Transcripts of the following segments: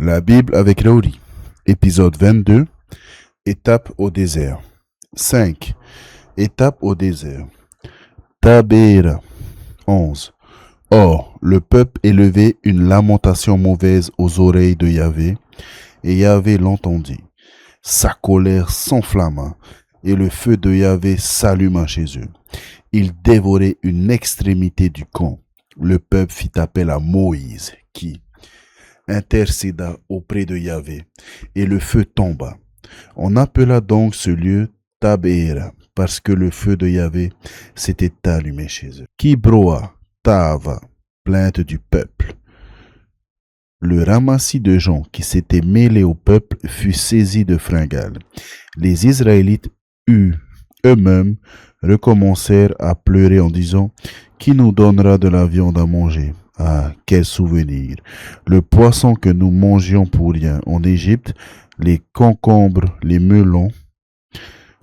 La Bible avec Raouli. Épisode 22. Étape au désert. 5. Étape au désert. Tabéra. 11. Or, le peuple élevait une lamentation mauvaise aux oreilles de Yahvé, et Yahvé l'entendit. Sa colère s'enflamma, et le feu de Yahvé s'alluma chez eux. Il dévorait une extrémité du camp. Le peuple fit appel à Moïse, qui intercéda auprès de Yahvé, et le feu tomba. On appela donc ce lieu Tabéra, parce que le feu de Yahvé s'était allumé chez eux. Kibroa, Tava, plainte du peuple. Le ramassis de gens qui s'étaient mêlés au peuple fut saisi de fringales. Les Israélites eux-mêmes recommencèrent à pleurer en disant « Qui nous donnera de la viande à manger ?» Ah, quel souvenir! Le poisson que nous mangions pour rien en Égypte, les concombres, les melons,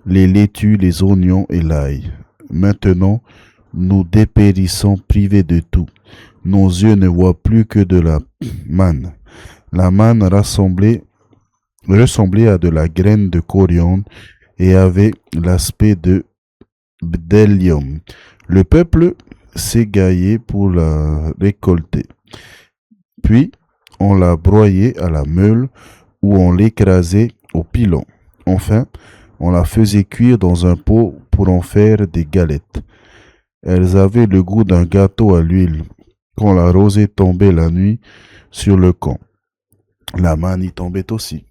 les laitues, les oignons et l'ail. Maintenant, nous dépérissons privés de tout. Nos yeux ne voient plus que de la manne. La manne ressemblait à de la graine de coriandre et avait l'aspect de bdellium. Le peuple s'égaillait pour la récolter. Puis, on la broyait à la meule ou on l'écrasait au pilon. Enfin, on la faisait cuire dans un pot pour en faire des galettes. Elles avaient le goût d'un gâteau à l'huile. Quand la rosée tombait la nuit sur le camp, la manne y tombait aussi.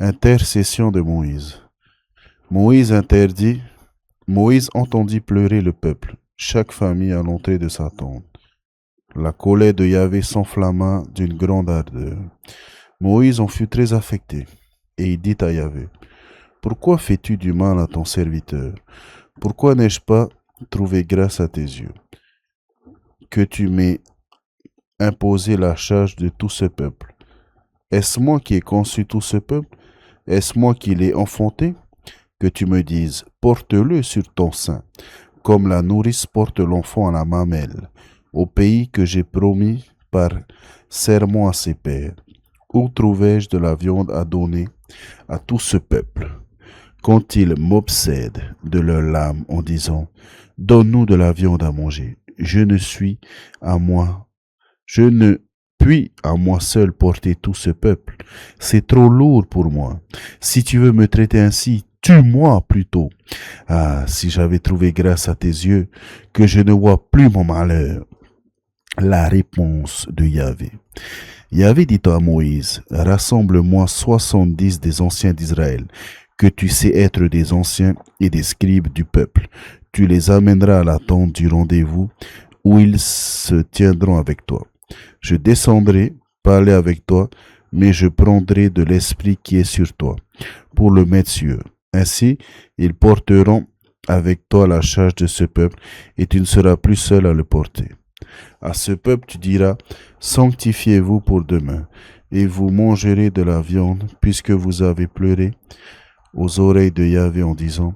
Intercession de Moïse. Moïse entendit pleurer le peuple, chaque famille à l'entrée de sa tente. La colère de Yahvé s'enflamma d'une grande ardeur. Moïse en fut très affecté, et il dit à Yahvé, « Pourquoi fais-tu du mal à ton serviteur? Pourquoi n'ai-je pas trouvé grâce à tes yeux? Que tu m'aies imposé la charge de tout ce peuple. Est-ce moi qui ai conçu tout ce peuple? Est-ce moi qui l'ai enfanté? Que tu me dises, porte-le sur ton sein, comme la nourrice porte l'enfant à la mamelle, au pays que j'ai promis par serment à ses pères. Où trouvai-je de la viande à donner à tout ce peuple? Quand ils m'obsèdent de leur lame en disant, donne-nous de la viande à manger, je ne puis à moi seul porter tout ce peuple. C'est trop lourd pour moi. Si tu veux me traiter ainsi, tue-moi plutôt. Ah, si j'avais trouvé grâce à tes yeux, que je ne vois plus mon malheur. La réponse de Yahvé. Yahvé dit à Moïse, rassemble-moi 70 des anciens d'Israël, que tu sais être des anciens et des scribes du peuple. Tu les amèneras à la tente du rendez-vous, où ils se tiendront avec toi. Je descendrai parler avec toi, mais je prendrai de l'esprit qui est sur toi, pour le mettre sur eux. Ainsi, ils porteront avec toi la charge de ce peuple, et tu ne seras plus seul à le porter. À ce peuple tu diras, sanctifiez-vous pour demain, et vous mangerez de la viande, puisque vous avez pleuré aux oreilles de Yahvé en disant,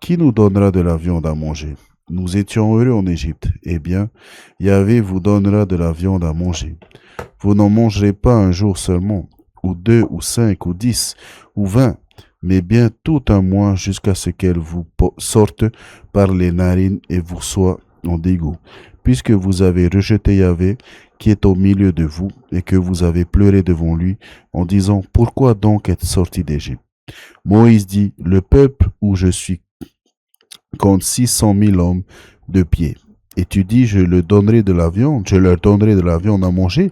qui nous donnera de la viande à manger? Nous étions heureux en Égypte. Eh bien, Yahvé vous donnera de la viande à manger. Vous n'en mangerez pas un jour seulement, ou 2, ou 5, ou 10, ou 20, mais bien tout un mois jusqu'à ce qu'elle vous sorte par les narines et vous soit en dégoût, puisque vous avez rejeté Yahvé qui est au milieu de vous et que vous avez pleuré devant lui en disant, pourquoi donc êtes sortis d'Égypte? Moïse dit, le peuple où je suis compte 600 000 hommes de pied. Et tu dis, je leur donnerai de la viande à manger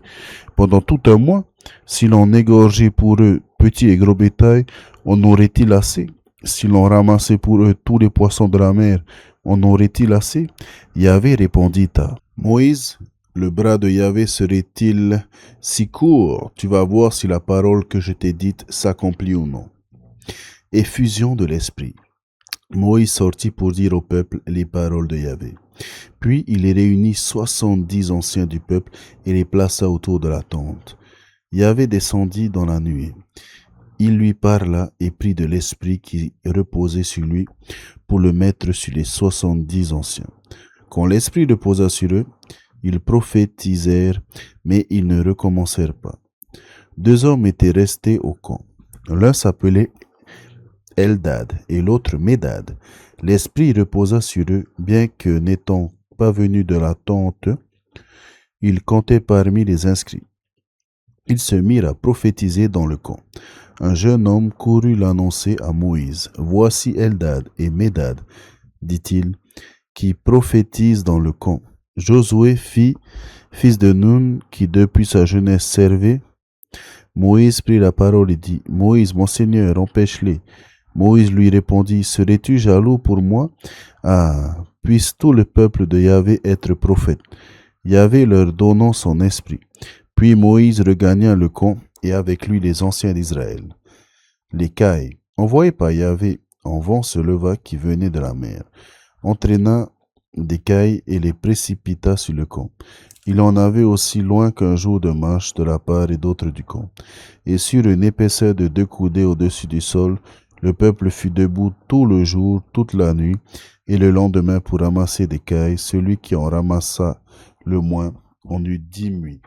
pendant tout un mois. Si l'on égorgeait pour eux petit et gros bétail, en aurait-il assez? Si l'on ramassait pour eux tous les poissons de la mer, en aurait-il assez? Yahvé répondit à Moïse, le bras de Yahvé serait-il si court? Tu vas voir si la parole que je t'ai dite s'accomplit ou non. Effusion de l'esprit. Moïse sortit pour dire au peuple les paroles de Yahvé. Puis il réunit 70 anciens du peuple et les plaça autour de la tente. Yahvé descendit dans la nuée. Il lui parla et prit de l'esprit qui reposait sur lui pour le mettre sur les 70 anciens. Quand l'esprit reposa sur eux, ils prophétisèrent, mais ils ne recommencèrent pas. 2 hommes étaient restés au camp. L'un s'appelait Eldad et l'autre Médad. L'Esprit reposa sur eux, bien que n'étant pas venus de la tente, ils comptaient parmi les inscrits. Ils se mirent à prophétiser dans le camp. Un jeune homme courut l'annoncer à Moïse. Voici Eldad et Médad, dit-il, qui prophétisent dans le camp. Josué, fils de Nun, qui depuis sa jeunesse servait. Moïse prit la parole et dit, Moïse, mon Seigneur, empêche-les. Moïse lui répondit, serais-tu jaloux pour moi? Ah, puisse tout le peuple de Yahvé être prophète. Yahvé leur donnant son esprit. Puis Moïse regagna le camp et avec lui les anciens d'Israël. Les cailles, envoyés par Yahvé, un vent se leva qui venait de la mer, entraîna des cailles et les précipita sur le camp. Il en avait aussi loin qu'un jour de marche de la part et d'autre du camp. Et sur une épaisseur de 2 coudées au-dessus du sol, le peuple fut debout tout le jour, toute la nuit, et le lendemain pour ramasser des cailles. Celui qui en ramassa le moins en eut 10 muids.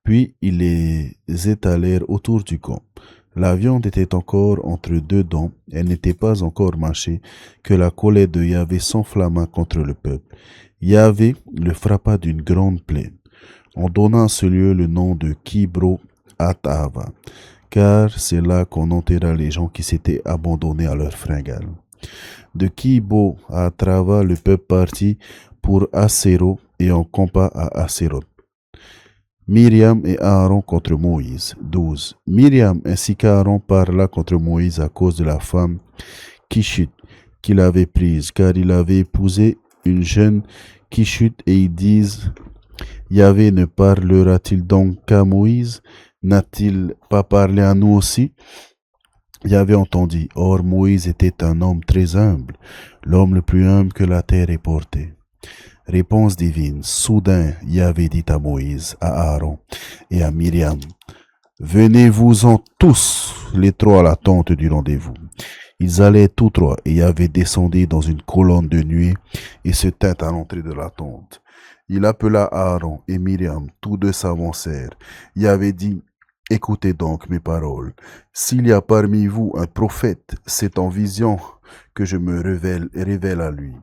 Puis ils les étalèrent autour du camp. La viande était encore entre 2 dents, elle n'était pas encore mâchée, que la colère de Yahvé s'enflamma contre le peuple. Yahvé le frappa d'une grande plaie. On donna à ce lieu le nom de Kibro Atava, car c'est là qu'on enterra les gens qui s'étaient abandonnés à leur fringale. De Kibro Atava, le peuple partit pour Asséro et en campa à Asséroth. Myriam et Aaron contre Moïse. 12. Myriam ainsi qu'Aaron parla contre Moïse à cause de la femme Kishute qu'il avait prise, car il avait épousé une jeune Kishute, et ils disent, Yahvé ne parlera-t-il donc qu'à Moïse? N'a-t-il pas parlé à nous aussi? Yahvé entendit. Or Moïse était un homme très humble, l'homme le plus humble que la terre ait porté. Réponse divine. Soudain, Yahvé dit à Moïse, à Aaron et à Myriam, venez-vous-en tous les 3 à la tente du rendez-vous. Ils allaient tous 3, et Yahvé descendit dans une colonne de nuée et se tint à l'entrée de la tente. Il appela Aaron et Myriam, tous 2 s'avancèrent. Yahvé dit, écoutez donc mes paroles. S'il y a parmi vous un prophète, c'est en vision que je me révèle à lui.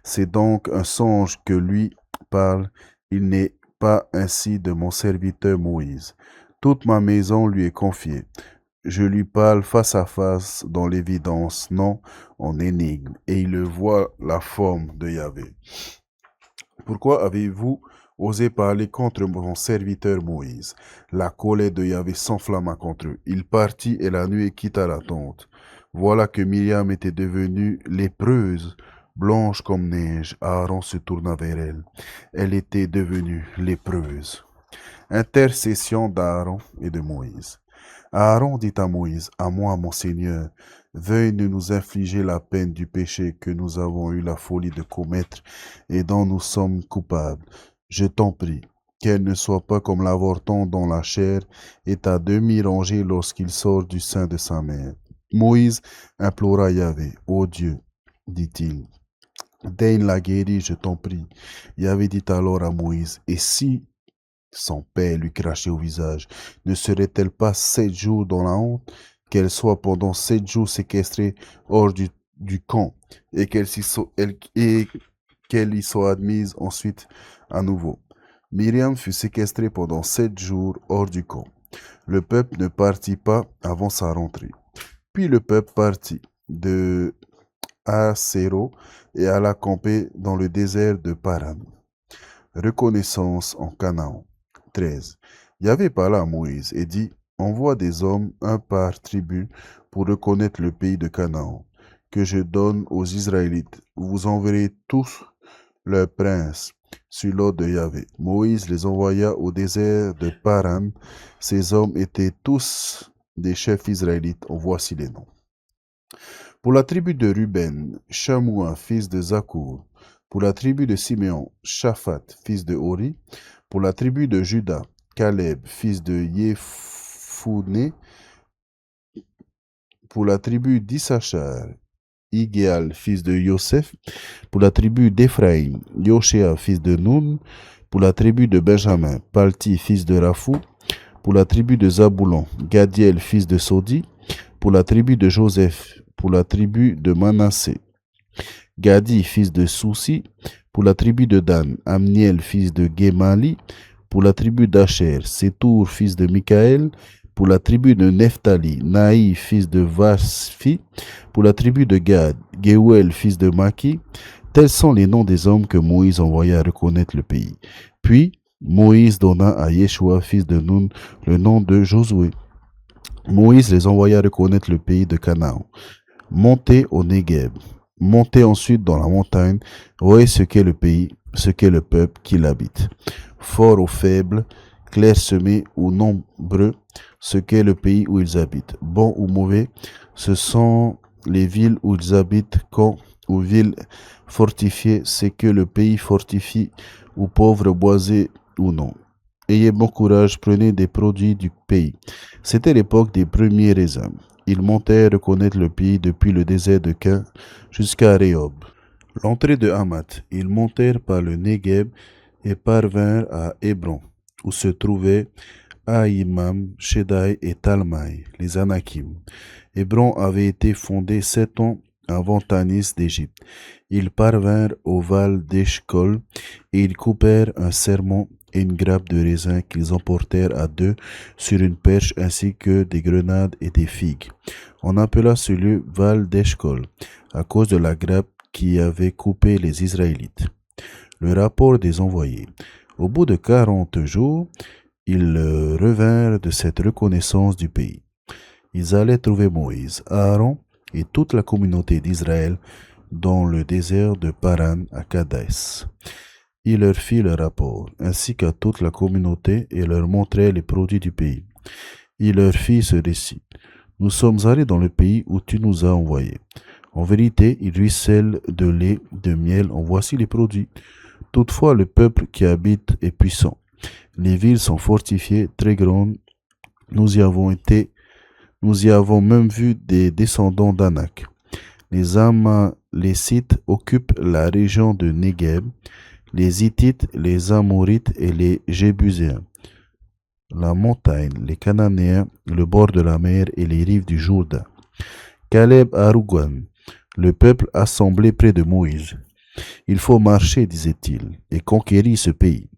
C'est donc un songe que lui parle. Il n'est pas ainsi de mon serviteur Moïse. Toute ma maison lui est confiée. Je lui parle face à face dans l'évidence, non en énigme, et il voit la forme de Yahvé. Pourquoi avez-vous osé parler contre mon serviteur Moïse? La colère de Yahvé s'enflamma contre eux. Il partit et la nuit quitta la tente. Voilà que Myriam était devenue lépreuse, blanche comme neige. Aaron se tourna vers elle. Elle était devenue lépreuse. Intercession d'Aaron et de Moïse. Aaron dit à Moïse, à moi, mon Seigneur, veuille de nous infliger la peine du péché que nous avons eu la folie de commettre et dont nous sommes coupables. Je t'en prie, qu'elle ne soit pas comme l'avorton dont la chair est à demi rongée lorsqu'il sort du sein de sa mère. Moïse implora Yahvé. Ô Dieu, dit-il, daigne la guérir, je t'en prie. Yahvé dit alors à Moïse, et si son père lui crachait au visage, ne serait-elle pas 7 jours dans la honte, qu'elle soit pendant 7 jours séquestrée hors du camp, et qu'elle y soit admise ensuite à nouveau? Myriam fut séquestrée pendant 7 jours hors du camp. Le peuple ne partit pas avant sa rentrée. Puis le peuple partit de Asséro et alla camper dans le désert de Paran. Reconnaissance en Canaan. 13. Yahvé parla à Moïse et dit, envoie des hommes, un par tribu, pour reconnaître le pays de Canaan, que je donne aux Israélites. Vous enverrez tous leurs princes sur l'ordre de Yahvé. Moïse les envoya au désert de Paran. Ces hommes étaient tous des chefs israélites. Voici les noms. Pour la tribu de Ruben, Shamoua, fils de Zakour. Pour la tribu de Siméon, Shaphat, fils de Hori. Pour la tribu de Juda, Caleb, fils de Yefouné. Pour la tribu d'Issachar, Igéal, fils de Yosef. Pour la tribu d'Éphraïm, Yoshea, fils de Nun. Pour la tribu de Benjamin, Palti, fils de Raphou. Pour la tribu de Zaboulon, Gadiel, fils de Sodi. Pour la tribu de Joseph, pour la tribu de Manassé, Gadi, fils de Soussi. Pour la tribu de Dan, Amniel, fils de Gemali. Pour la tribu d'Acher, Sétour, fils de Michaël. Pour la tribu de Nephtali, Naï, fils de Vasfi. Pour la tribu de Gad, Geouel, fils de Maki. Tels sont les noms des hommes que Moïse envoya à reconnaître le pays. Puis, Moïse donna à Yeshua, fils de Nun, le nom de Josué. Moïse les envoya reconnaître le pays de Canaan. Montez au Negueb. Montez ensuite dans la montagne. Voyez ce qu'est le pays, ce qu'est le peuple qui l'habite. Fort ou faible, clairsemé ou nombreux, ce qu'est le pays où ils habitent. Bon ou mauvais, ce sont les villes où ils habitent, camps ou villes fortifiées, c'est que le pays fortifié ou pauvre, boisé ou non. Ayez bon courage, prenez des produits du pays. C'était l'époque des premiers raisins. Ils montèrent reconnaître le pays depuis le désert de Cain jusqu'à Rehob. L'entrée de Hamath. Ils montèrent par le Negueb et parvinrent à Hébron, où se trouvaient Aïmam, Shedai et Talmaï, les Anakim. Hébron avait été fondé 7 ans avant Tanis d'Égypte. Ils parvinrent au val d'Eshcol et ils coupèrent un serment et une grappe de raisin qu'ils emportèrent à deux sur une perche ainsi que des grenades et des figues. On appela ce lieu val d'Eshcol à cause de la grappe qui avait coupé les Israélites. Le rapport des envoyés. Au bout de 40 jours, ils revinrent de cette reconnaissance du pays. Ils allaient trouver Moïse, Aaron et toute la communauté d'Israël dans le désert de Paran à Kadès. Il leur fit le rapport, ainsi qu'à toute la communauté, et leur montrait les produits du pays. Il leur fit ce récit. Nous sommes allés dans le pays où tu nous as envoyés. En vérité, il ruisselle de lait, de miel, en voici les produits. Toutefois, le peuple qui habite est puissant. Les villes sont fortifiées, très grandes. Nous y avons même vu des descendants d'Anak. Les Amalécites occupent la région de Negueb, les Hittites, les Amorites et les Jébuséens, la montagne, les Cananéens, le bord de la mer et les rives du Jourdain. Caleb à Rougan, le peuple assemblé près de Moïse. Il faut marcher, disait-il, et conquérir ce pays.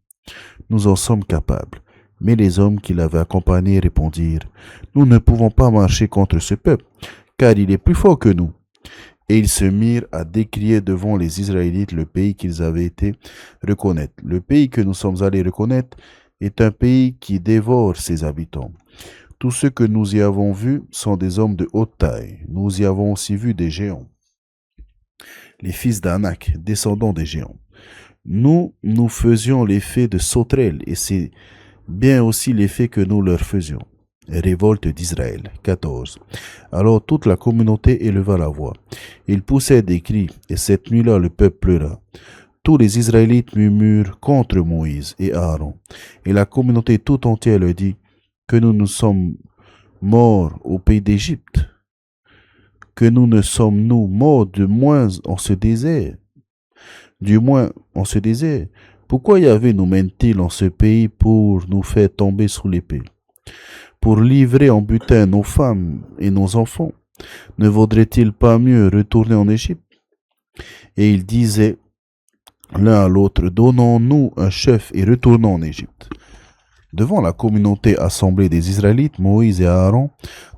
Nous en sommes capables. Mais les hommes qui l'avaient accompagné répondirent, nous ne pouvons pas marcher contre ce peuple, car il est plus fort que nous. Et ils se mirent à décrier devant les Israélites le pays qu'ils avaient été reconnaître. Le pays que nous sommes allés reconnaître est un pays qui dévore ses habitants. Tous ceux que nous y avons vus sont des hommes de haute taille. Nous y avons aussi vu des géants, les fils d'Anak, descendants des géants. Nous faisions l'effet de sauterelles, et c'est bien aussi l'effet que nous leur faisions. Révolte d'Israël. 14. Alors toute la communauté éleva la voix. Ils poussaient des cris, et cette nuit-là le peuple pleura. Tous les Israélites murmurent contre Moïse et Aaron, et la communauté tout entière leur dit que nous nous sommes morts au pays d'Égypte, que nous ne sommes-nous morts du moins en ce désert. Pourquoi Yahvé nous mène-t-il en ce pays pour nous faire tomber sous l'épée, pour livrer en butin nos femmes et nos enfants? Ne vaudrait-il pas mieux retourner en Égypte? Et ils disaient l'un à l'autre, donnons-nous un chef et retournons en Égypte. Devant la communauté assemblée des Israélites, Moïse et Aaron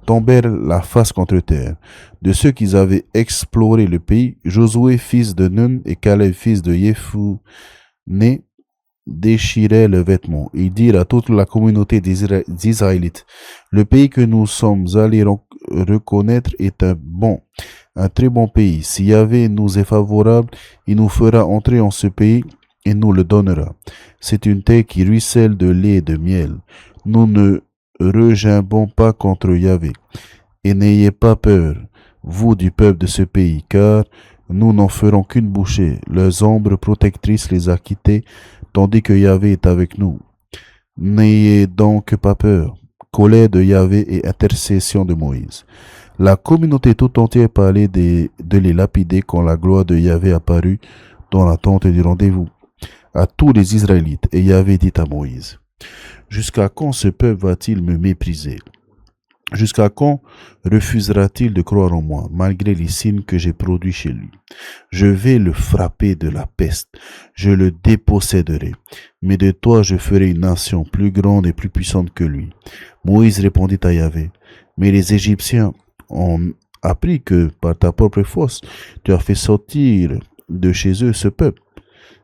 tombèrent la face contre terre. De ceux qui avaient exploré le pays, Josué fils de Nun et Caleb fils de Jephunné déchiraient leurs vêtements. Ils dirent à toute la communauté des Israélites, le pays que nous sommes allés reconnaître est un très bon pays. Si Yahvé nous est favorable, il nous fera entrer en ce pays et nous le donnera. C'est une terre qui ruisselle de lait et de miel. Nous ne regimbons pas contre Yahvé. Et n'ayez pas peur, vous du peuple de ce pays, car nous n'en ferons qu'une bouchée. Leurs ombres protectrices les a quittés, tandis que Yahvé est avec nous. N'ayez donc pas peur. Colère de Yahvé et intercession de Moïse. La communauté tout entière parlait de les lapider quand la gloire de Yahvé apparut dans la tente du rendez-vous à tous les Israélites. Et Yahvé dit à Moïse, Jusqu'à quand ce peuple va-t-il me mépriser? Jusqu'à quand refusera-t-il de croire en moi, malgré les signes que j'ai produits chez lui? Je vais le frapper de la peste, je le déposséderai, mais de toi je ferai une nation plus grande et plus puissante que lui. Moïse répondit à Yahvé, mais les Égyptiens ont appris que par ta propre force, tu as fait sortir de chez eux ce peuple.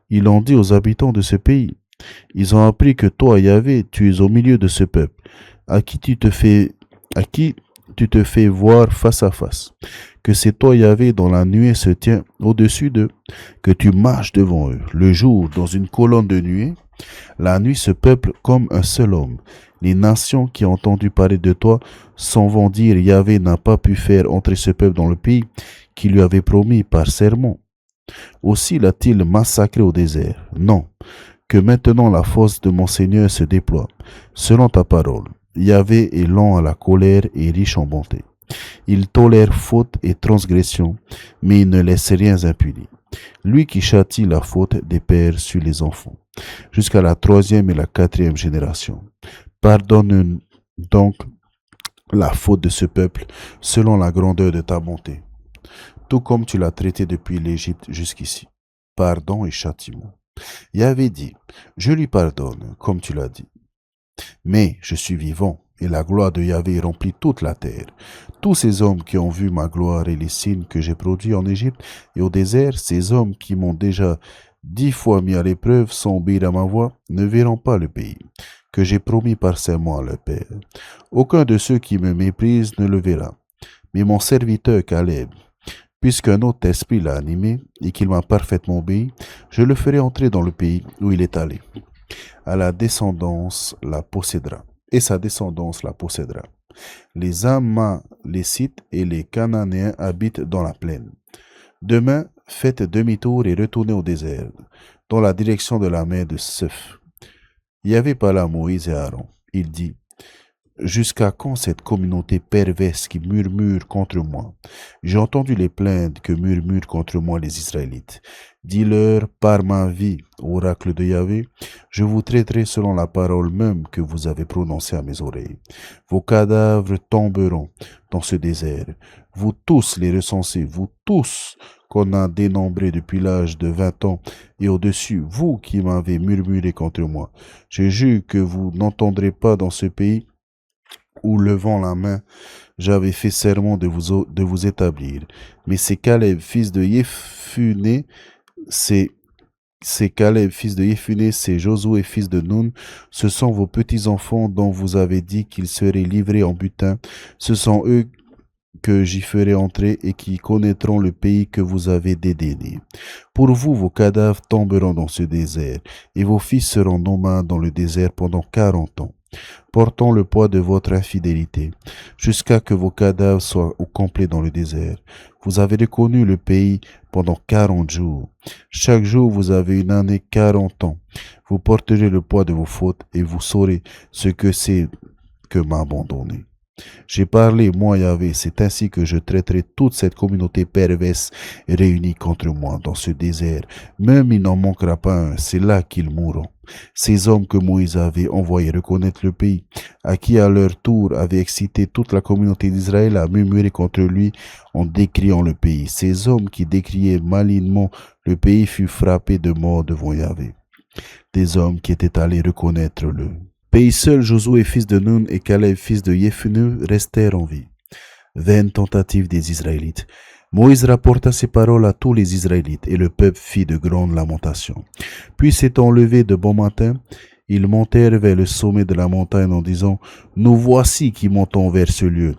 Ils l'ont dit aux habitants de ce pays. Ils ont appris que toi, Yahvé, tu es au milieu de ce peuple, à qui tu te fais voir face à face, que c'est toi, Yahvé, dont la nuée se tient au-dessus d'eux, que tu marches devant eux, le jour dans une colonne de nuée, la nuit se peuple comme un seul homme. Les nations qui ont entendu parler de toi s'en vont dire, Yahvé n'a pas pu faire entrer ce peuple dans le pays qu'il lui avait promis par serment. Aussi l'a-t-il massacré au désert? Non, que maintenant la force de mon Seigneur se déploie, selon ta parole. Yahvé est lent à la colère et riche en bonté. Il tolère faute et transgression, mais il ne laisse rien impuni. Lui qui châtie la faute des pères sur les enfants, jusqu'à la 3e et la 4e génération. Pardonne donc la faute de ce peuple selon la grandeur de ta bonté, tout comme tu l'as traité depuis l'Égypte jusqu'ici. Pardon et châtiment. Yahvé dit, je lui pardonne, comme tu l'as dit. Mais je suis vivant, et la gloire de Yahvé remplit toute la terre. Tous ces hommes qui ont vu ma gloire et les signes que j'ai produits en Égypte et au désert, ces hommes qui m'ont déjà 10 fois mis à l'épreuve sans obéir à ma voix, ne verront pas le pays que j'ai promis par serment à leur père. Aucun de ceux qui me méprisent ne le verra. Mais mon serviteur Caleb, puisqu'un autre esprit l'a animé et qu'il m'a parfaitement obéi, je le ferai entrer dans le pays où il est allé. À la descendance la possédera, et sa descendance la possédera. Les Amalécites et les Cananéens habitent dans la plaine. Demain, faites demi-tour et retournez au désert, dans la direction de la mer de Seuf. Yahvé parla à Moïse et à Aaron. Il dit, jusqu'à quand cette communauté perverse qui murmure contre moi? J'ai entendu les plaintes que murmurent contre moi les Israélites. Dis-leur, par ma vie, oracle de Yahvé, je vous traiterai selon la parole même que vous avez prononcée à mes oreilles. Vos cadavres tomberont dans ce désert. Vous tous les recensez, vous tous qu'on a dénombrés depuis l'âge de 20 ans et au-dessus, vous qui m'avez murmuré contre moi. Je jure que vous n'entendrez pas dans ce pays où, levant la main, j'avais fait serment de vous établir. Mais c'est Caleb, fils de Yéphuné, c'est Josué, fils de Nun, ce sont vos petits-enfants dont vous avez dit qu'ils seraient livrés en butin. Ce sont eux que j'y ferai entrer et qui connaîtront le pays que vous avez dédaigné. Pour vous, vos cadavres tomberont dans ce désert, et vos fils seront nomades dans le désert pendant 40 ans, portant le poids de votre infidélité, jusqu'à que vos cadavres soient au complet dans le désert. Vous avez reconnu le pays pendant 40 jours. Chaque jour, vous avez une année 40 ans. Vous porterez le poids de vos fautes, et vous saurez ce que c'est que m'abandonner. J'ai parlé, moi Yahvé, c'est ainsi que je traiterai toute cette communauté perverse réunie contre moi dans ce désert. Même il n'en manquera pas un, c'est là qu'ils mourront. Ces hommes que Moïse avait envoyés reconnaître le pays, à qui à leur tour avait excité toute la communauté d'Israël à murmurer contre lui en décriant le pays. Ces hommes qui décriaient malignement le pays furent frappés de mort devant Yahvé. Des hommes qui étaient allés reconnaître le pays. Seul Josué, fils de Nun, et Caleb, fils de Yéphuné, restèrent en vie. Vaine tentative des Israélites. Moïse rapporta ces paroles à tous les Israélites, et le peuple fit de grandes lamentations. Puis s'étant levé de bon matin, ils montèrent vers le sommet de la montagne en disant, « Nous voici qui montons vers ce lieu,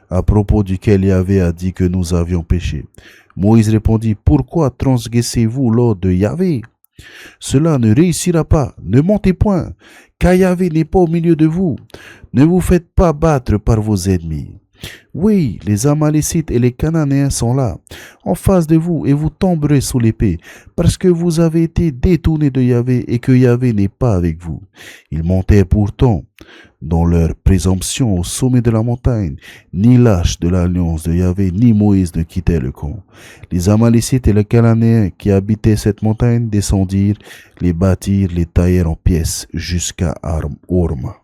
à propos duquel Yahvé a dit que nous avions péché. » Moïse répondit, « Pourquoi transgressez-vous l'ordre de Yahvé? Cela ne réussira pas, ne montez point, car Yahvé n'est pas au milieu de vous. Ne vous faites pas battre par vos ennemis. Oui, les Amalécites et les Cananéens sont là, en face de vous, et vous tomberez sous l'épée, parce que vous avez été détournés de Yahvé et que Yahvé n'est pas avec vous. Ils montaient pourtant dans leur présomption au sommet de la montagne. Ni l'arche de l'alliance de Yahvé, ni Moïse ne quittaient le camp. Les Amalécites et les Cananéens qui habitaient cette montagne descendirent, les bâtirent, les taillèrent en pièces jusqu'à Horma.